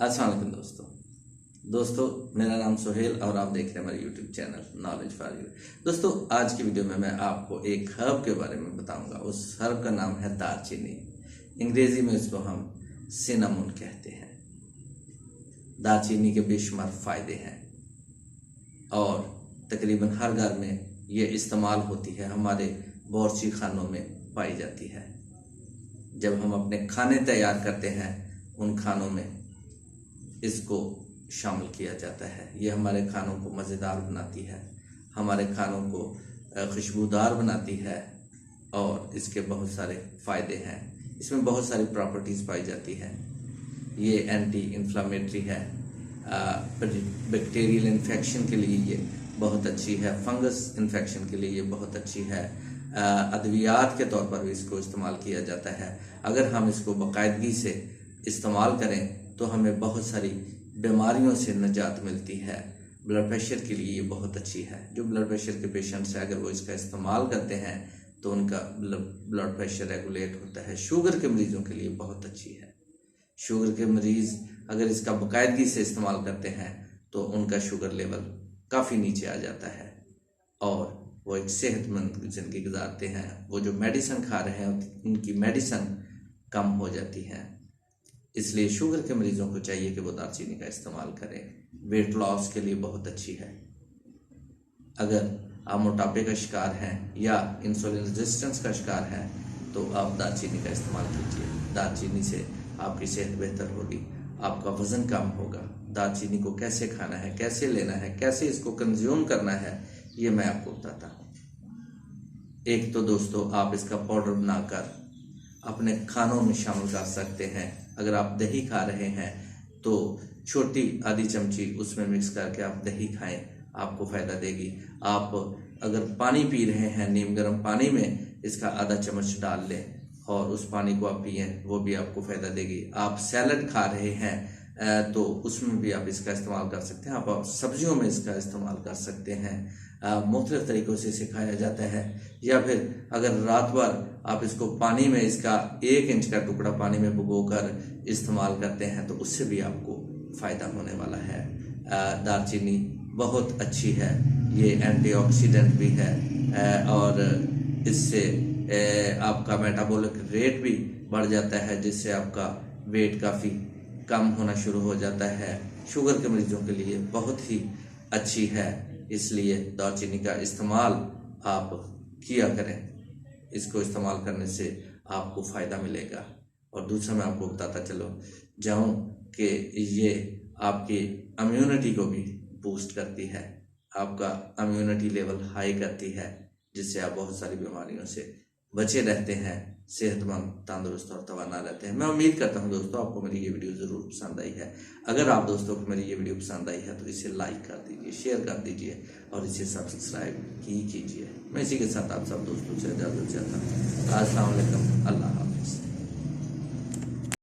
अस्सलाम वालेकुम दोस्तों मेरा नाम सोहेल और आप देख रहे हैं हमारे YouTube channel knowledge for you. दोस्तों आज की वीडियो में मैं आपको एक हर्ब के बारे में बताऊंगा। उस हर्ब का नाम है दालचीनी। अंग्रेजी में इसको हम सिनामन कहते हैं। दालचीनी के बेशुमार फायदे हैं और तकरीबन हर घर में ये इस्तेमाल होती है। हमारे बावर्ची खानों में पाई जाती है। जब हम अपने खाने तैयार करते हैं उन खानों में इसको शामिल किया जाता है। ये हमारे खानों को मज़ेदार बनाती है, हमारे खानों को खुशबूदार बनाती है और इसके बहुत सारे फ़ायदे हैं। इसमें बहुत सारी प्रॉपर्टीज़ पाई जाती है। ये एंटी इन्फ्लामेटरी है, बैक्टीरियल इन्फेक्शन के लिए ये बहुत अच्छी है, फंगस इन्फेक्शन के लिए ये बहुत अच्छी है। अद्वियात के तौर पर भी इसको इस्तेमाल किया जाता है। अगर हम इसको बाकायदगी से इस्तेमाल करें तो हमें बहुत सारी बीमारियों से निजात मिलती है। ब्लड प्रेशर के लिए ये बहुत अच्छी है। जो ब्लड प्रेशर के पेशेंट्स हैं, अगर वो इसका इस्तेमाल करते हैं तो उनका ब्लड प्रेशर रेगुलेट होता है। शुगर के मरीजों के लिए बहुत अच्छी है। शुगर के मरीज़ अगर इसका बाकायदगी से इस्तेमाल करते हैं तो उनका शुगर लेवल काफ़ी नीचे आ जाता है और वो एक सेहतमंद ज़िंदगी गुजारते हैं। वो जो मेडिसिन खा रहे हैं उनकी मेडिसिन कम हो जाती है। इसलिए शुगर के मरीजों को चाहिए कि वो दालचीनी का इस्तेमाल करें। वेट लॉस के लिए बहुत अच्छी है। अगर आप मोटापे का शिकार हैं या इंसुलिन रेजिस्टेंस का शिकार हैं तो आप दालचीनी का इस्तेमाल कीजिए। दालचीनी से आपकी सेहत बेहतर होगी, आपका वज़न कम होगा। दालचीनी को कैसे खाना है, कैसे लेना है, कैसे इसको कंज्यूम करना है, ये मैं आपको बताता हूँ। एक तो दोस्तों आप इसका पाउडर बनाकर अपने खानों में शामिल कर सकते हैं। अगर आप दही खा रहे हैं तो छोटी आधी चमची उसमें मिक्स करके आप दही खाएं, आपको फ़ायदा देगी। आप अगर पानी पी रहे हैं, नीम गर्म पानी में इसका आधा चम्मच डाल लें और उस पानी को आप पिएं, वो भी आपको फ़ायदा देगी। आप सैलड खा रहे हैं तो उसमें भी आप इसका इस्तेमाल कर सकते हैं। आप सब्जियों में इसका इस्तेमाल कर सकते हैं। मुख्तलिफ तरीक़ों से सिखाया जाता है। या फिर अगर रात भर आप इसको पानी में इसका 1 इंच का टुकड़ा पानी में भिगोकर इस्तेमाल करते हैं तो उससे भी आपको फ़ायदा होने वाला है। दालचीनी बहुत अच्छी है, ये एंटीऑक्सीडेंट भी है और इससे आपका मेटाबॉलिक रेट भी बढ़ जाता है, जिससे आपका वेट काफ़ी कम होना शुरू हो जाता है। शुगर के मरीजों के लिए बहुत ही अच्छी है। इसलिए दालचीनी का इस्तेमाल आप किया करें। इसको इस्तेमाल करने से आपको फ़ायदा मिलेगा। और दूसरा मैं आपको बताता चलो जाऊँ कि ये आपकी इम्यूनिटी को भी बूस्ट करती है, आपका इम्यूनिटी लेवल हाई करती है, जिससे आप बहुत सारी बीमारियों से बचे रहते हैं, सेहतमंद, तंदुरुस्त और तवाना रहते हैं। मैं उम्मीद करता हूं दोस्तों आपको मेरी ये वीडियो ज़रूर पसंद आई है। अगर आप दोस्तों को मेरी ये वीडियो पसंद आई है तो इसे लाइक कर दीजिए, शेयर कर दीजिए और इसे सब्सक्राइब कीजिए। मैं इसी के साथ आप सब दोस्तों से इजाज़त चाहता हूँ। अस्सलाम वालेकुम, अल्लाह हाफ़िज़।